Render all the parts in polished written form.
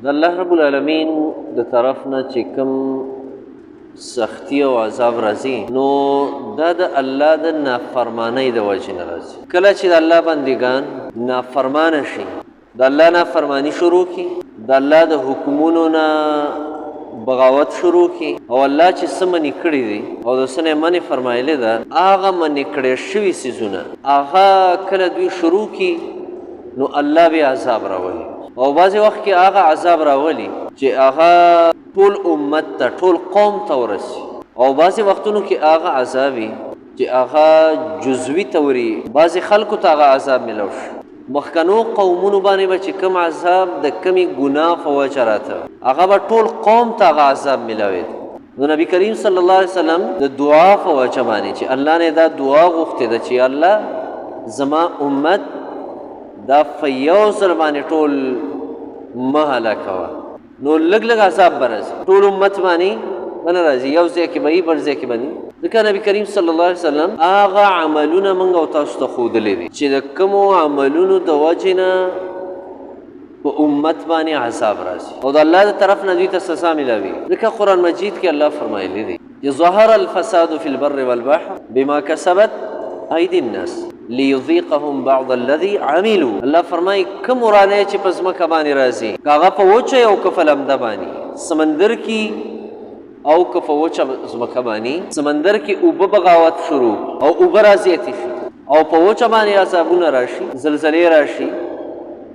د الله رب العالمین د طرف نه چې کوم سختی او عذاب راځي نو دا د الله د نافرمانی د وجې نه راځي. کله چې د الله بندگان نافرمانه شي، د الله نافرمانی شروع کی، د الله د حکمونو نه بغاوت شروع کی او الله چې څه منې کړي دي او د څه نه منې فرمایلی ده هغه منې کړی شوي څیزونه هغه کله دوی شروع کی نو الله بیا عذاب راولي او بعضې وخت کې هغه عذاب راولي چې هغه ټول امت ته ټول قوم ته ورسي او بعضې وختونو کې هغه عذاب وي چې هغه جزوي توري بعضې خلکو ته هغه عذاب میلاو شي. مخکنو قومونو باندې به چې کوم عذاب د کمې ګناه په وجه راته هغه به ټول قوم ته هغه عذاب میلاوید. نو نبی کریم صلی الله علیه وسلم د دعا په وجه باندې چې الله نه دا دعا غوښتې ده چې الله زما امت دا په یو ځل باندې ټول مه هلاکوه، نو لږ لږ عذاب به راځي ټول امت باندې به نه راځي، یو ځای کې به وي بل ځای کې به نه. ځکه نبي کریم صلی الله علیه وسلم هغه عملونه موږ او تاسو ته ښودلی دي چې د کومو عملونو د وجې نه په امت باندې عذاب راځي او د الله د طرف نه دوی ته سزا میلاوي. ځکه قرآن مجید کې الله فرمایلی دی چې ظهر الفساد فی البر والبحر بما کسبت ایدی الناس لیذیقهم بعض الذی عملوا. الله فرمایي کوم ورانه چې په ځمکه باندې راځي که هغه په وچه او که په لمده باندې سمندر کې او که په وچه ځمکه باندې سمندر کې اوبه بغاوت شروع او اوبه رازیاتې شي او په وچه باندې عذابونه راشي، زلزلې راشي،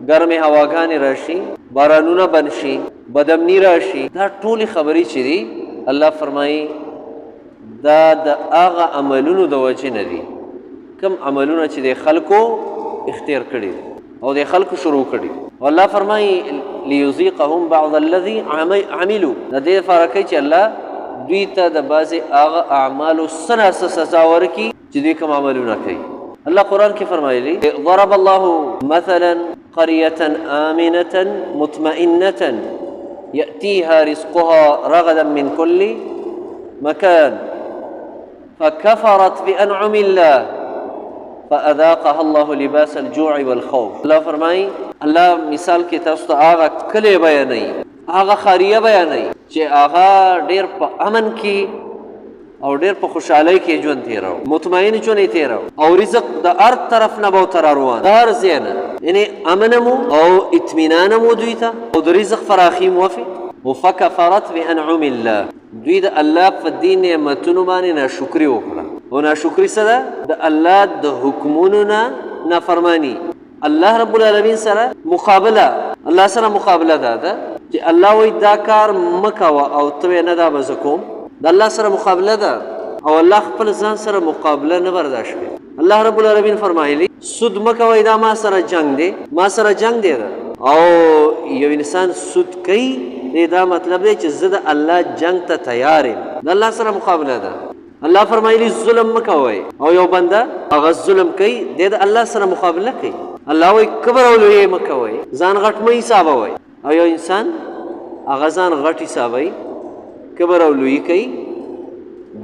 ګرمې هواګانې راشي، بارانونه بند شي، بدامني راشي، دا ټولې خبرې چې دي الله فرمایي دا د هغه عملونو د وجې نه دي کم عملونه چې د خلکو اختیار کړي او د خلکو شروع کړي. والله فرمایي لیذیقهم بعض الذی عملوا، د دې لپاره کوي چې الله دوی ته د بعضې هغه اعمالو څه نه څه سزا ورکړي چې دوی کوم عملونه کوي. الله قرآن کې فرمایلی ضرب الله مثلا قرية آمنة مطمئنة يأتيها رزقها رغدا من كل مكان فكفرت بأنعم الله فأذاقها الله لباس الجوع والخوف. الله فرمایي الله مثال کې تاسو ته هغه کلی بیانوي، هغه خاریه بیانوي چې هغه ډېر په امن کې او ډېر په خوشحالۍ کې ژوند تېراو، مطمئن ژوند یې تېراو او رزق د هر طرف نه به ورته راروان، د هر ځای نه، یعنې امن مو او اطمینان مو دوی ته او د رزق فراخي مو وفي. فکفرت بانعم الله، دوی د الله په دې نعمتونو باندې ناشکري وکړه او ناشکري څه ده؟ د الله د حکمونو نه نافرماني. الله رب العالمین سره مقابله، الله سره مقابله ده چې الله وایي دا کار مه کوه او ته نه دا به زه کوم، د الله سره مقابله ده او الله خپل ځان سره مقابله نه برداشت کوي. الله رب العالمین فرمایلی سود مه کوئ، دا ما سره جنگ دی، ما سره جنگ دی ده او یو انسان سود کوي دا مطلب دی چې زه د الله جنگ ته تیار یم، د الله سره مقابله ده. الله فرمایلی ظلم مه کوئ او یو بنده هغه ظلم کوي دی د الله سره مقابله کوي. الله وایي کبر او لویۍ مه کوئ، ځان غټ مه حسابوئ او یو انسان هغه ځان غټ حسابوي، کبر او لویي کوي،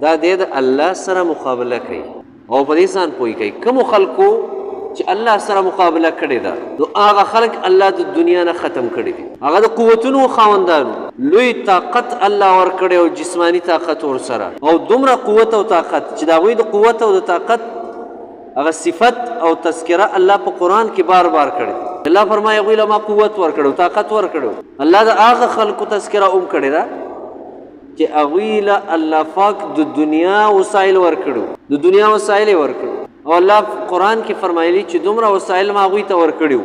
دا دی د الله سره مقابله کوي او په دې ځان پوهې کوي. کومو خلکو چې الله سره مقابله کړې ده نو هغه خلک الله د دنیا نه ختم کړي دي، هغه د قوتونو خاوندانو لوی طاقت الله ورکړی او جسمانی طاقت ورسره او دومره قوت او طاقت چې د هغوی د قوت او د طاقت هغه صفت او تذکره الله په قرآن کې بار بار کړی. الله فرمایي هغوی له ما قوت ورکړو، طاقت ورکړو. الله د هغه خلکو تذکره هم کړې ده چې هغوی له الله پاک د دنیا وسایل ورکړو، د دنیا وسایل یې ورکړو او الله قرآن کې فرمایلی چې دومره وسایل ما هغوی ته ورکړي،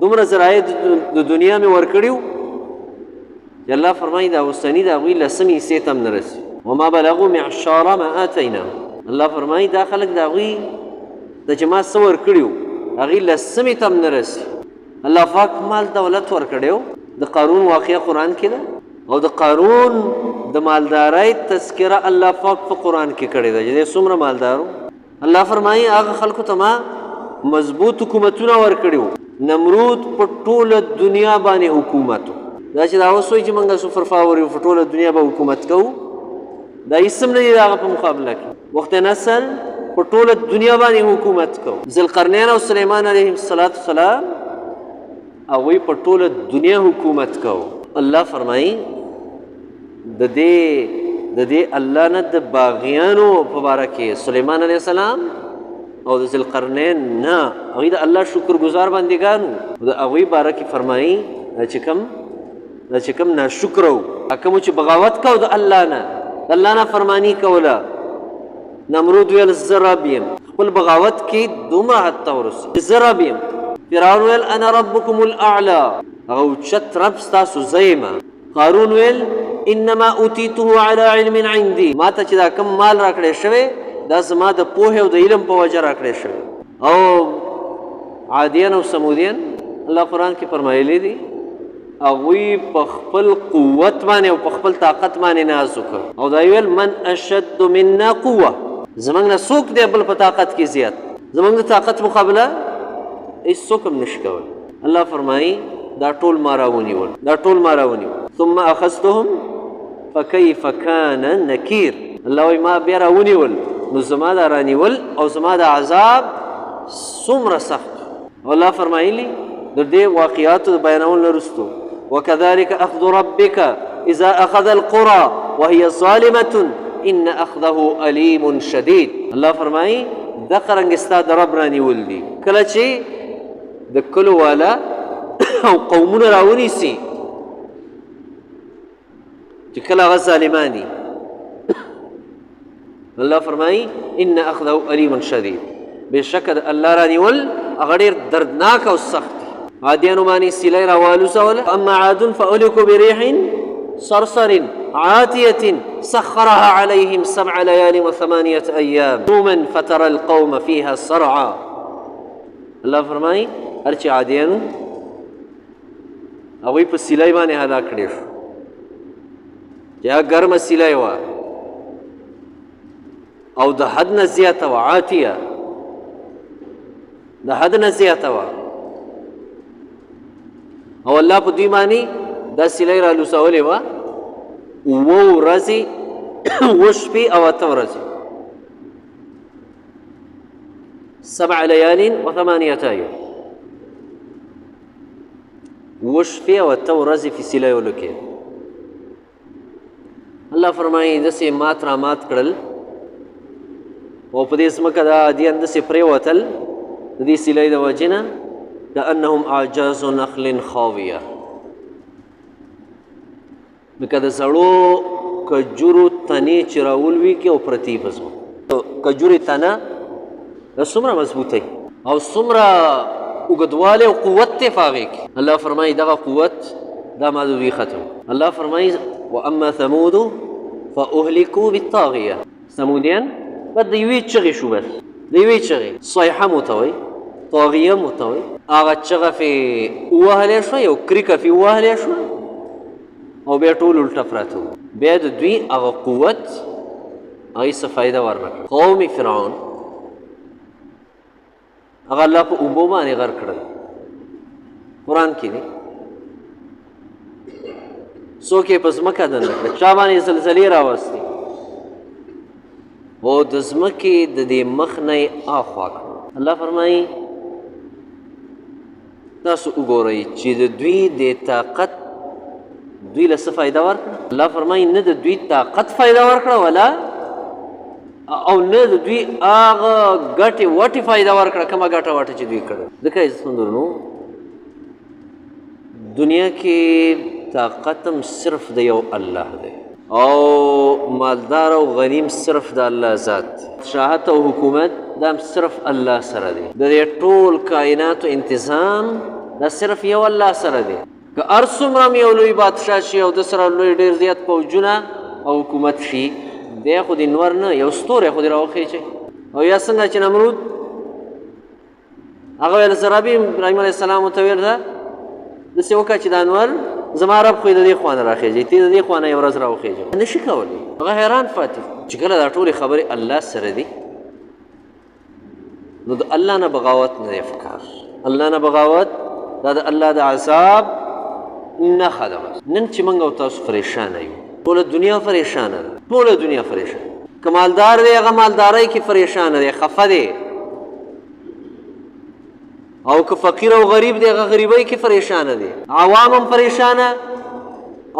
دومره ذرایع د دنیا مې ورکړي چې الله فرمایي دا اوسني د هغوی لسم حصې ته هم نه رسي. وما بلغوا معشار ما آتیناهم، الله فرمایي دا خلک د هغوی د چې ما څه ورکړي هغوی لسمې ته هم نه رسي. الله پاک مال دولت ورکړی د قارون واقعه قرآن کې ده او د قارون د مالدارۍ تذکره الله پاک په قرآن کې کړې ده چې دی څومره مالدارو. الله فرمایي هغه خلکو ته ما مضبوط حکومتونه ورکړي وو. نمرود په ټوله دنیا باندې حکومت و، دا چې دا اوس وایي چې موږ سپر پاور یو په ټوله دنیا به حکومت کوو، دا هېڅ هم نه دي د هغه په مقابله کې. وخت نسل په ټوله دنیا باندې حکومت کوو. ذوالقرنین او سلیمان علیهم السلام هغوی په ټوله دنیا حکومت کوو. الله فرمایي د دې الله نه د باغیانو په باره کې سلیمان علیه السلام او د ذوالقرنین نه هغوی د الله شکر ګزار بندګانو د هغوی باره کې فرمایي چې کوم ناشکره وو کومو چې بغاوت کو د الله نه فرمانی کوله نمرود ویل زه رب یم خپل بغاوت کې دومره حد ته ورسېد زه رب یم فرعون ویل انا ربکم الاعلی هغه اوچت رب ستاسو زه یم قارون ویل انما اوتیته علی علم عندي ما ته چې دا کم مال راکړی شوی دا زما د پوهې او د علم په وجه راکړی شوی او عادیان او سمودیان الله قرآن کې فرمایلی دي هغوی په خپل قوت باندې او په خپل طاقت باندې ناز وکړ او دا ویل من اشد منا قوه زمونږ نه څوک دی بل په طاقت کې زیات زمونږ د طاقت مقابله هېڅوک هم نشي کولی الله فرمایي دا ټول ما راونیول ثم اخذتهم فكيف كان نكير الله وی ما بیا راونیول نو زما دا رانیول او زما دا عذاب څومره سخت الله فرمایلی د دې واقعاتو بیانول لرستو وكذلك اخذ ربك اذا اخذ القرى وهي ظالمه ان اخذه اليم شديد الله فرمایي دا قرنګ ستا د رب رانیول دي کله چې د کلو والا او قومونه راونیسي چې کله هغه ظالمان دي الله فرمایي ان اخذه اليم شديد بشک د الله رانیول هغه ډېر دردناک او سخت عادیانو باندې سیلۍ راوالوزوله اما عاد فاهلكوا بريح صرصر عاتية سخرها عليهم 7 ليال و8 أيام يوما فترى القوم فيها صرعا الله فرمایي هر چې عادیانو هغوی په سیلۍ باندې هلاک کړي شو چې هغه ګرمه سیلۍ وه او د حد نه زیاته وه عاتیه د حد نه زیاته وه او الله په دوی باندې دا سیلۍ رالوسولې وه 7 ورځې 7 شپې او 8 ورځې 7 ليال و8 أيام 7 شپې او 8 ورځې په سیلیو کې الله فرمایي داسې مات را مات کړل او په دې ځمکه دا عادیان داسې پرېوتل د دې سیلۍ د وجې نه كأنهم أعجاز نخل خاویه لکه د زړو کجورو تنې چې راولوېږي او پرتې په ځمکه کجورې تنه دا څومره مضبوطی او څومره اوږدوالی او قوت دی په هغې کې الله فرمایي دغه قوت دا ما د دوی ختم الله فرمایي واما ثمود فاهلكوا بالطاغیه ثمودیان بعد د یوې چغې شو بس د یوې چغې صیحه مو ته وایي طاغیه مو ته وایي هغه چغه پې ووهلی شوه یو کریکه پې ووهلی شوه او بیا ټول الټه پراته وو بیا د دوی هغه قوت هغوی څه فایده ورنه کړه قوم فرعون هغه الله په اوبو باندې غر کړل قرآن کې دی څوک یې په ځمکه دننه کړه چا باندې زلزلې راوستې او د ځمکې د دې مخ نه یې اخوا کړه الله فرمایي تاسو وګورئ چې د دوی د طاقت دوی له څه فایده ورکړه الله فرمایي نه د دوی طاقت فایده ورکړه ولا او نه د دوی هغه ګټې وټې فایده ورکړه کومه ګټه وټه چې دوی کړه ځکه عزتمندانو دنیا کې طاقت هم صرف د یو الله دی او مالدار او غنیم صرف د الله ذات شاهت او حکومت دا هم صرف الله سره دی د دې ټول کائناتو انتظام دا صرف یو الله سره دی که هر څومره یو لوی بادشاه شي او د سره لوی ډېر زیات فوجونه او حکومت شي دی خو د نور نه یو ستوری خو دې راوخیچي او یا څنګه چې نمرود هغه ویل زرابي ابراهیم علیه السلام ورته ویل ده داسې وکړه چې دا انور زما رب خو یې د دې خوا نه راخېږي ته د دې خوا نه یو ورځ راوخېږه نه شي کولی هغه حیران پاتې چې کله دا ټولې خبرې الله سره دي نو د الله نه بغاوت نه دی افکار الله نه بغاوت دا د الله د عذاب نښه ده نن چې موږ او تاسو پریشانه یو ټوله دنیا پریشانه ده ټوله دنیا پریشانه که مالدار دی هغه مالدارۍ کې پریشانه دی خفه دی او که فقیر او غریب دی هغه غریبۍ کې پریشانه دی عوام هم پریشانه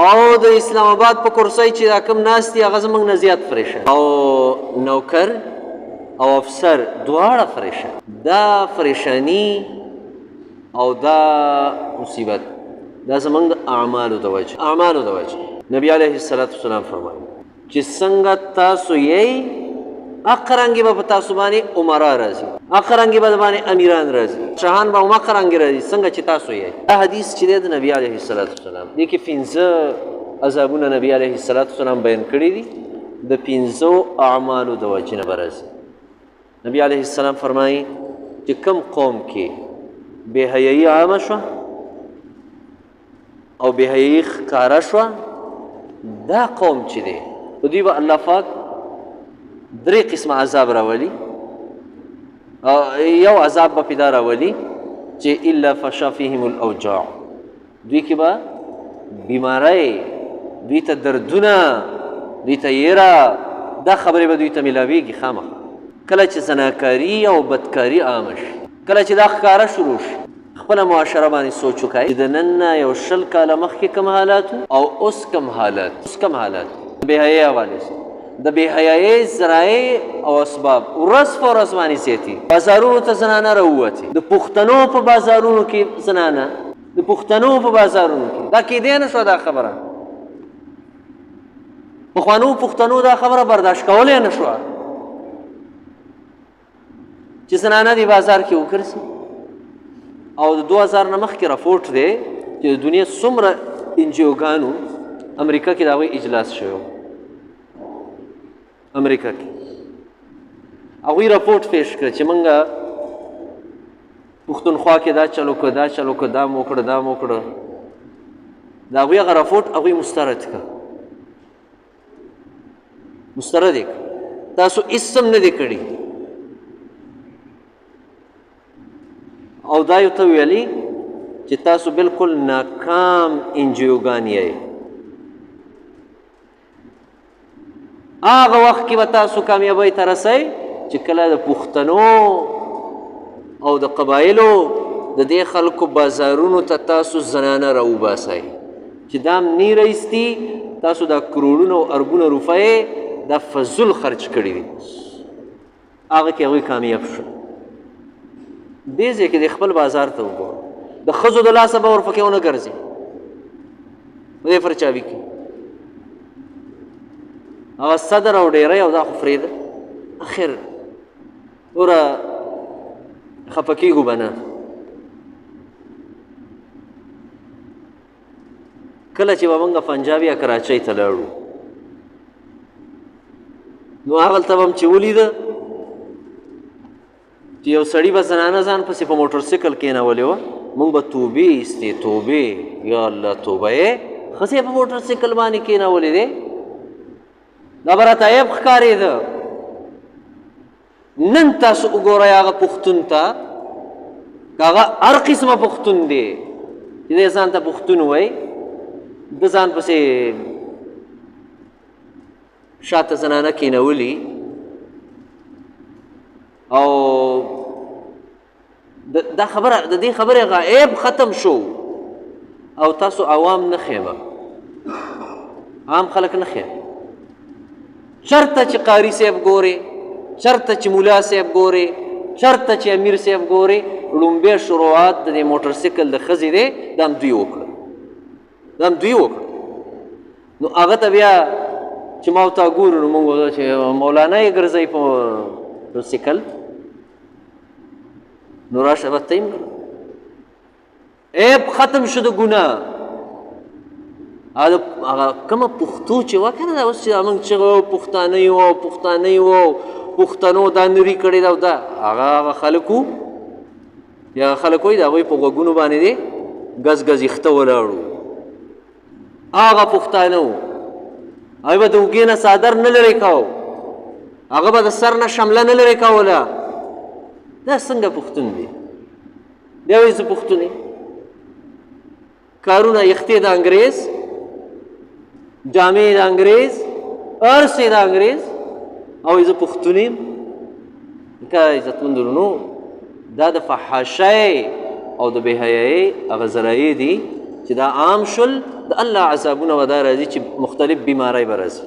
او د اسلام آباد په کرسۍ چې دا کوم ناست دي هغه زموږ نه زیات فریشن او نوکر او افسر دواړه فریشن. دا فریشانی او دا مصیبت دا زموږ د اعمالو د وجه نبی علیه السلام فرمایي چې څنګه تاسو یې اقرانګي به په تاسو باندې عمرا راځي، اقرانګي به باندې امیران راځي، شاهان به اقرانګي راځي څنګه چې تاسو یې. دا حدیث چې د نبی علیه السلام دې کې 15 عذابونه نبی علیه السلام بیان کړي دي د 15 اعمالو د وجه نه راځي. نبی علیه السلام فرمایي چې کوم قوم کې بے حیايي عامه شوه او بے حیايي ښکاره شوه، دا قوم چې دی په دوی به الله پاک 3 قسم عذاب راولي. یو عذاب به پیدا راولي چې الا فشا فیهم الاوجاع، دوی کې به بیماری، دوی ته دردونه، دوی ته یره، دا خبرې به دوی ته ملاویږي خامخا. کله چې زناکاري او بدکاري عامه شي، کله چې دا ښکاره شروع شي، خپله معاشره باندې سوچ وکړئ چې د نن نه یو 20 کاله مخکې کوم حالات او اوس کوم حالات بې حیایي حوالې سره د بې حیایي ذرایع او اسباب ورځ په ورځ باندې زیاتي. بازارونو ته زنانه راووتې، د پښتنو په بازارونو کې زنانه، د پښتنو په بازارونو کې دا کیدی نه شوه. دا خبره پخوانو پښتنو دا خبره برداشت کولی نه شوه چې زنانه دې بازار کې وګرځي. او د 2000 نه مخکې راپورټ دی چې د دنیا څومره انجیوګانو امریکا کې د هغوی اجلاس شوی، امریکا کې هغوی راپورټ پیش کړه چې موږ پښتونخوا کې دا چلو که دا چلو که دا مو کړه دا مو کړه. د هغوی هغه راپورټ هغوی مسترد کړه، مسترد یې کړه، تاسو هېڅ هم نه دی کړي. او دا یو ته ویلي چې تاسو بالکل ناکام انجیوګان یې. هغه وخت کې به تاسو کامیابۍ ته رسئ چې کله د پښتنو او د قبایلو د دې خلکو بازارونو ته تاسو زنانه راوباسئ چې دا نی رایستي تاسو دا کروڑونه او اربونه روپۍ دا فضول خرچ کړي دي. هغه کې هغوی کامیاب شو. دې ځای کې د خپل بازار ته وګوره، د ښځو د لاسه به ورپکې ونه ګرځي په دې فرچاوي کې. هغه صدر او ډیری او دا خو فرېده، اخر دومره خفه کېږو به نه. کله چې به موږ پنجاب یا کراچۍ ته لاړو نو هغلته به هم چې ولیده چې یو سړي به زنانه ځان پسې په موټرسایکل کېنولې وه، موږ به توبې ایستې، توبې یا الله توبه یې، ښځې په موټرسایکل باندې کېنولې دی، دا به راته عیب ښکارېده. نن تاسو وګورئ هغه پښتون ته، هغه هر قسمه پښتون دی چې دی ځان ته پښتون وایي، د ځان پسې شاته زنانه کېنولي او دا خبره د دې خبرې غایب ختم شو. او تاسو عوام نه خیمه، عام خلک نه خیم، چرته چې قاری صاحب ګوري، چرته چې مولا صاحب ګوري، چرته چې امیر صاحب ګوري، لومبې شروعات د دې موټرسایکل د ښځې دی دا هم دوی وکړه، نو هغه ته بیا چې ما ورته ګورو نو موږ چې مولانا یې ګرځوي په موټرسایکل، نو راشه به ته یې عیب ختم شو د ګناه. هغه کومه پښتو چې وه که نه، دا اوس چې موږ چغه پښتانه یو او پښتانه یو او پښتنو دا نري کړې ده او دا هغه خلک وو یا خلک وایي د هغوی په غوږونو باندې دی ګز ګز یخته ولاړو. هغه پښتانه وو، هغوی به د اوږې نه څادر نه لرې کوو، هغه به د سر نه شمله نه لرې کوله. دا څنګه پښتون دی؟ دی وایي زه پښتون یم. کارونه یختې د انګریز، جامې د انګریز، هر څه د انګریز، او زه پښتون یم. که عزتمندو ورونو، دا د فحاشۍ او د بې حیایۍ هغه ذرایع دي چې دا عام شول د الله عذابونه به دا راځي چې مختلف بیماری به راځي.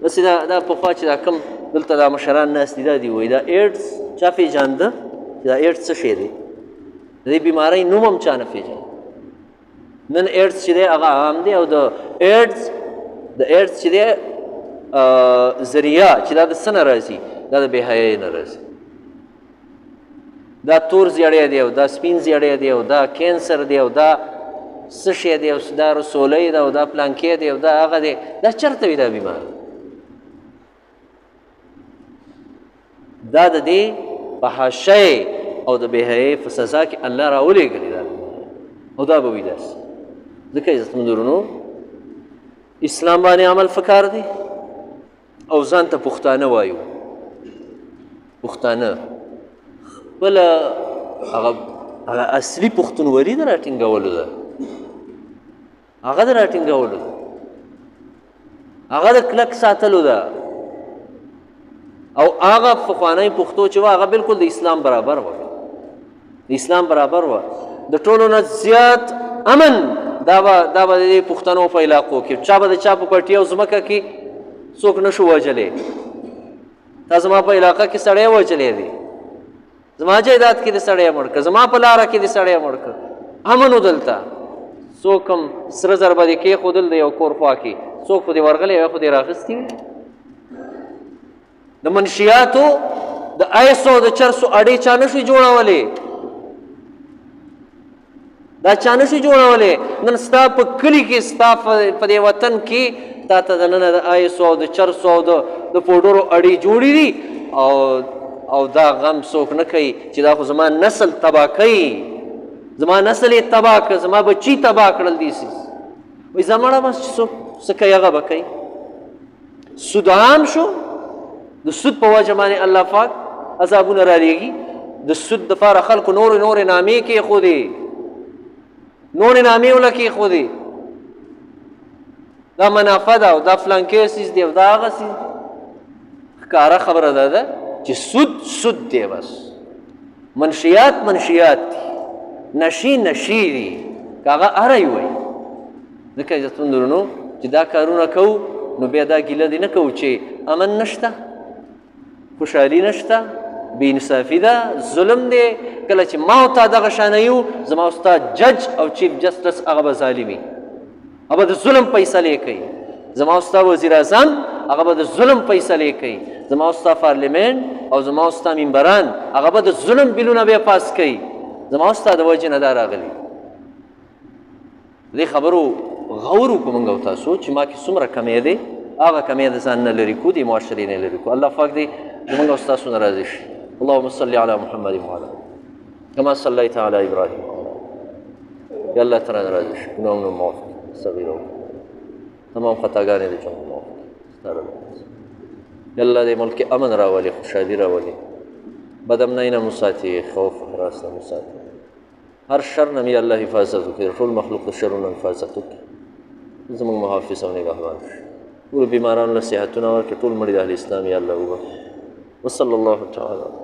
بس دا پخوا چې دا کم دلته دا مشران ناست دي دا دي وایي دا ایډز چا پېژانده چې دا ایډز څه شی دی؟ د دې بیمارۍ نوم هم چا نه پېژانده. نن ایډز چې دی هغه عام دی او د ایډز چې دی ذریعه چې دا د څه نه راځي؟ دا د بېحیایۍ نه راځي. دا تور زیړی دی او دا سپین زیړی دی او دا کینسر دی او دا څه شی دی او دا رسولی ده او دا پلانکې دی او دا هغه دی. دا چېرته وي دا بیماري؟ دا د دې فحاشۍ او د بېحیایۍ په سزا کې الله راولېږلې دا بیماري او دا به وي داسې. ځکه عزتمندو ورونو اسلام باندې عمل پکار دی او ځان ته پښتانه وایو. پښتانه خپله هغه اصلي پښتونولي د راټینګولو ده، هغه د راټینګولو ده، هغه د کلک ساتلو ده. او هغه پخوانی پښتو چې وه هغه بالکل د اسلام برابر وه، د اسلام برابر وه. د ټولو نه زیات امن دا به د دې پښتنو په علاقو کې چا به د چا په پټي او ځمکه کې څوک نه شو وژلی. تا زما په علاقه کې سړی وژلی دی، زما جایداد کې د سړی مړ که، زما په لاره کې د سړی مړ که، امن و دلته. څوک هم سره زر به دې کېښودل د یو کور خوا کې، څوک خو دې ورغلی یا خو دې راغستي وي. د منشیاتو د ایسو د چرسو اډې چا نه شوي جوړولی، دا چا نه شوي جوړولی. نن ستا په کلي کې ستا په دې وطن کې تا ته دننه د ایسو او د چرسو او د پوډرو اډې جوړې دي او دا غم څوک نه کوي چې دا خو زما نسل تباه کوي، زما نسل یې تباه کړ، زما بچي تباه کړل دي سیز. وایي زمړه بس چې څوک څه کوي هغه به کوي. سود عام شو، د سود په وجه باندې الله پاک عذابونه رالیږي. د سود دپاره خلکو نورې نامې کېښودې، نورې نامې وله کېښودې. دا منافع ده او دا فلانکې سیز دی او دا هغه سیز دی. ښکاره خبره دا ده چې سود دی، بس منشیات دي، نشي دي، که هغه هری وایي. ځکه عزتمندو ورونو چې دا کارونه کوو نو بیا دا ګیله دې نه کوو چې امن نشته، خوشحالي نشته، بې انصافي ده، ظلم دی. کله چې ما او تا دغه شانه یو، زما او ستا جج او چیف جسټس هغه به ظالمي، هغه به د ظلم فیصلې کوي. زما او ستا وزیر اعظم هغه به د ظلم فیصلې کوي. زما او ستا پارلیمنټ او زما او ستا ممبران هغه به د ظلم بلونه بیا پاس کوي. زما او ستا د وجې نه دا راغلي. دې خبرو غور وکړو موږ او تاسو چې ما کې څومره کمی دی، هغه کمی د ځان نه لرې کړو، د معاشرې نه لرې کړو. الله پاک دې زموږ او ستاسو نه راضي شي. اللهم صل علی محمد وعلی کما صلیت علی ابراهیم. یا الله ته رانه راضي شي، ګناهونه معاف کړي، صغیر او تمام خطاګانې دې جمع معاف کړي. یا الله دې ملک امن راولي، خوشحالي راولي، بد امنۍ نه مو ساتي، خوف حراس نه مو ساتي، هر شر نه مې الله حفاظت وکړي، ټول مخلوق د شرونو حفاظت وکړي، زموږ محافظ او نګهبان شي. ټولو بیمارانو له صحتونه ورکړي، ټول مړي د اهل اسلام یا الله وبخښي. وصلی الله تعالی